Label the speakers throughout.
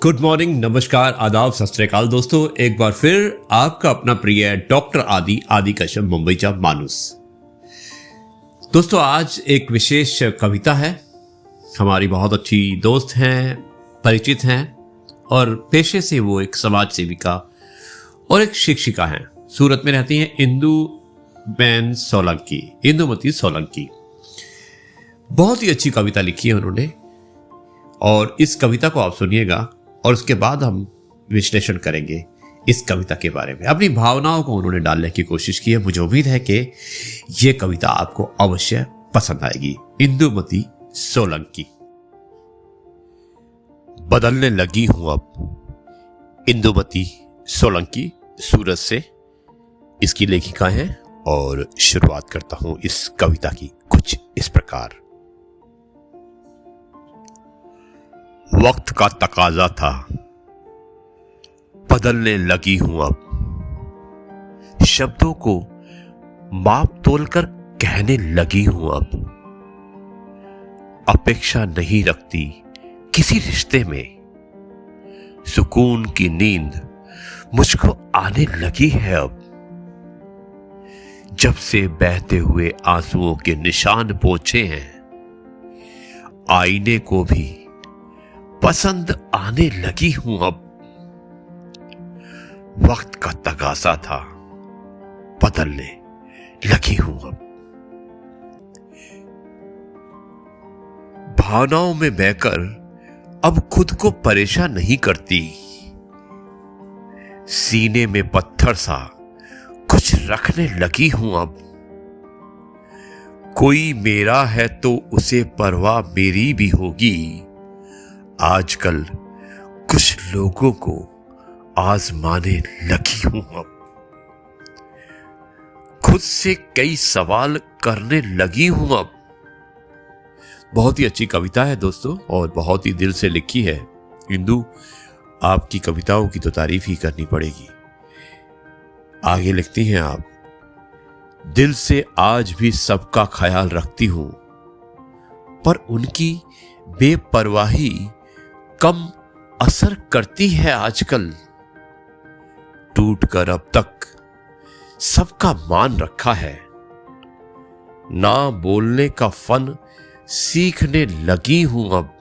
Speaker 1: Good morning, नमस्कार, आदाब, सत श्री अकाल दोस्तों। एक बार फिर आपका अपना प्रिय डॉक्टर आदि कश्यप मुंबईचा माणूस। दोस्तों, आज एक विशेष कविता है। हमारी बहुत अच्छी दोस्त हैं, परिचित हैं और पेशे से वो एक समाज सेविका और एक शिक्षिका हैं। सूरत में रहती हैं इंदुमती सोलंकी। बहुत ही अच्छी कविता लिखी है उन्होंने और इस कविता को आप सुनिएगा और उसके बाद हम विश्लेषण करेंगे इस कविता के बारे में। अपनी भावनाओं को उन्होंने डालने की कोशिश की है। मुझे उम्मीद है कि ये कविता आपको अवश्य पसंद आएगी। इंदुमती सोलंकी। बदलने लगी हूं अब। इंदुमती सोलंकी सूरत से इसकी लेखिका हैं और शुरुआत करता हूं इस कविता की कुछ इस प्रकार। वक्त का तकाजा था, बदलने लगी हूं अब। शब्दों को माप तोलकर कहने लगी हूं अब। अपेक्षा नहीं रखती किसी रिश्ते में, सुकून की नींद मुझको आने लगी है अब। जब से बहते हुए आंसुओं के निशान पोंछे हैं, आईने को भी पसंद आने लगी हूं अब। वक्त का तकाजा था, बदलने लगी हूं अब। भावनाओं में बहकर अब खुद को परेशान नहीं करती। सीने में पत्थर सा कुछ रखने लगी हूं अब। कोई मेरा है तो उसे परवाह मेरी भी होगी। आजकल कुछ लोगों को आजमाने लगी हूं अब। खुद से कई सवाल करने लगी हूं अब। बहुत ही अच्छी कविता है दोस्तों और बहुत ही दिल से लिखी है। इंदु, आपकी कविताओं की तो तारीफ ही करनी पड़ेगी। आगे लिखती हैं आप, दिल से आज भी सबका ख्याल रखती हूं, पर उनकी बेपरवाही कम असर करती है आजकल। टूटकर अब तक सबका मान रखा है, ना बोलने का फन सीखने लगी हूं अब।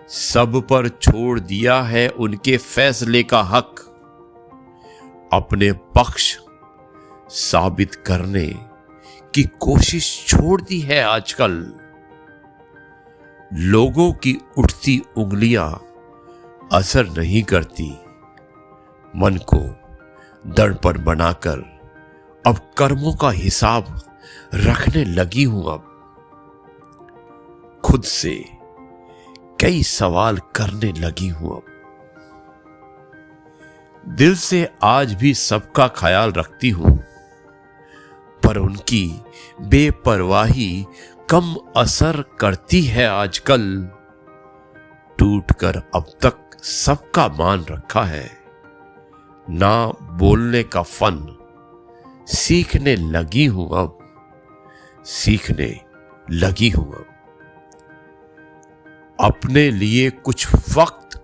Speaker 1: सब पर छोड़ दिया है उनके फैसले का हक। अपने पक्ष साबित करने की कोशिश छोड़ दी है आजकल। लोगों की उठती उंगलियां असर नहीं करती। मन को दर्पण बनाकर अब कर्मों का हिसाब रखने लगी हूं अब। खुद से कई सवाल करने लगी हूं अब। दिल से आज भी सबका ख्याल रखती हूं, पर उनकी बेपरवाही कम असर करती है आजकल। टूटकर अब तक सबका मान रखा है, ना बोलने का फन सीखने लगी हूं अब। सीखने लगी हूं अब। अपने लिए कुछ वक्त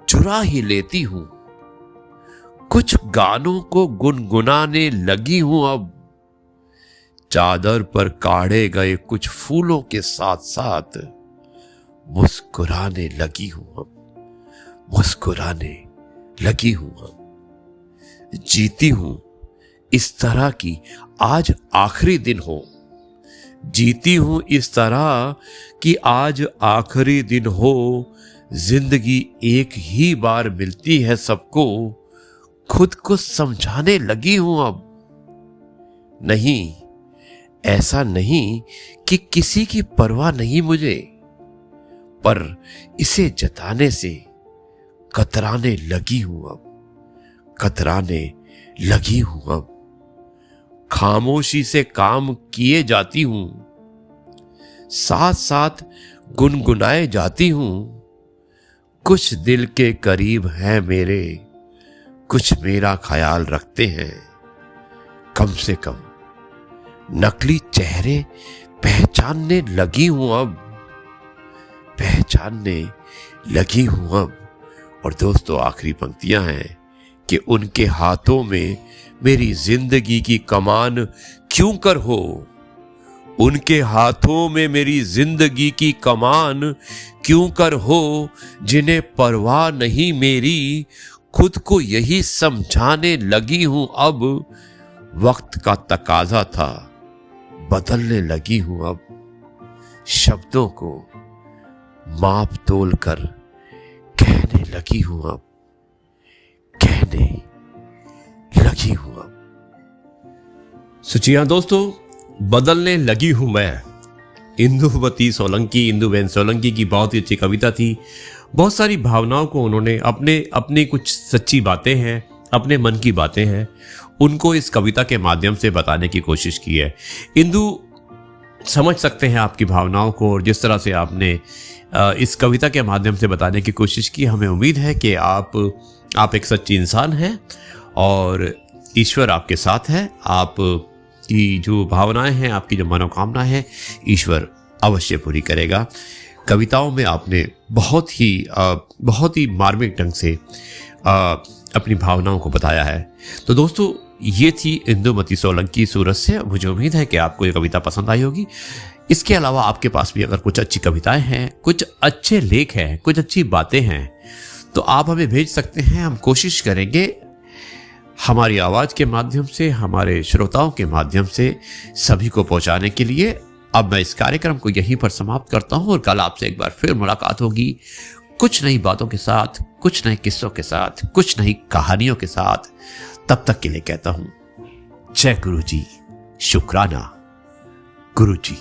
Speaker 1: चुरा ही लेती हूं। कुछ गानों को गुनगुनाने लगी हूं अब। चादर पर काढ़े गए कुछ फूलों के साथ साथ मुस्कुराने लगी हूं अब। मुस्कुराने लगी हूं अब। जीती हूं इस तरह की आज आखिरी दिन हो। जीती हूं इस तरह कि आज आखिरी दिन हो। जिंदगी एक ही बार मिलती है सबको। खुद को समझाने लगी हूं अब। नहीं, ऐसा नहीं कि किसी की परवाह नहीं मुझे, पर इसे जताने से कतराने लगी हूं अब। कतराने लगी हूं अब। खामोशी से काम किए जाती हूं, साथ साथ गुनगुनाए जाती हूं। कुछ दिल के करीब हैं मेरे, कुछ मेरा ख्याल रखते हैं। कम से कम नकली चेहरे पहचानने लगी हूं अब। पहचानने लगी हूं अब। और दोस्तों, आखिरी पंक्तियां हैं कि उनके हाथों में मेरी जिंदगी की कमान क्यों कर हो, उनके हाथों में मेरी जिंदगी की कमान क्यों कर हो, जिन्हें परवाह नहीं मेरी, खुद को यही समझाने लगी हूं अब। वक्त का तकाजा था, बदलने लगी हूं अब। शब्दों को माप तोल कर कहने लगी हूं अब, कहने लगी हूं अब।
Speaker 2: जी हाँ दोस्तों, बदलने लगी हूं मैं। इंदुमती सोलंकी, इंदुबेन सोलंकी की बहुत ही अच्छी कविता थी। बहुत सारी भावनाओं को उन्होंने अपनी कुछ सच्ची बातें हैं, अपने मन की बातें हैं, उनको इस कविता के माध्यम से बताने की कोशिश की है। इंदु समझ सकते हैं आपकी भावनाओं को, और जिस तरह से आपने इस कविता के माध्यम से बताने की कोशिश की, हमें उम्मीद है कि आप एक सच्ची इंसान हैं और ईश्वर आपके साथ है। आप की जो भावनाएं हैं, आपकी जो मनोकामना है, ईश्वर अवश्य पूरी करेगा। कविताओं में आपने बहुत ही मार्मिक ढंग से अपनी भावनाओं को बताया है। तो दोस्तों, ये थी इंदुमती सोलंकी सूरत से। मुझे उम्मीद है कि आपको ये कविता पसंद आई होगी। इसके अलावा आपके पास भी अगर कुछ अच्छी कविताएं हैं, कुछ अच्छे लेख हैं, कुछ अच्छी बातें हैं, तो आप हमें भेज सकते हैं। हम कोशिश करेंगे हमारी आवाज़ के माध्यम से, हमारे श्रोताओं के माध्यम से सभी को पहुंचाने के लिए। अब मैं इस कार्यक्रम को यहीं पर समाप्त करता हूं और कल आपसे एक बार फिर मुलाकात होगी, कुछ नई बातों के साथ, कुछ नए किस्सों के साथ, कुछ नई कहानियों के साथ। तब तक के लिए कहता हूं, जय गुरु जी, शुक्राना गुरु जी।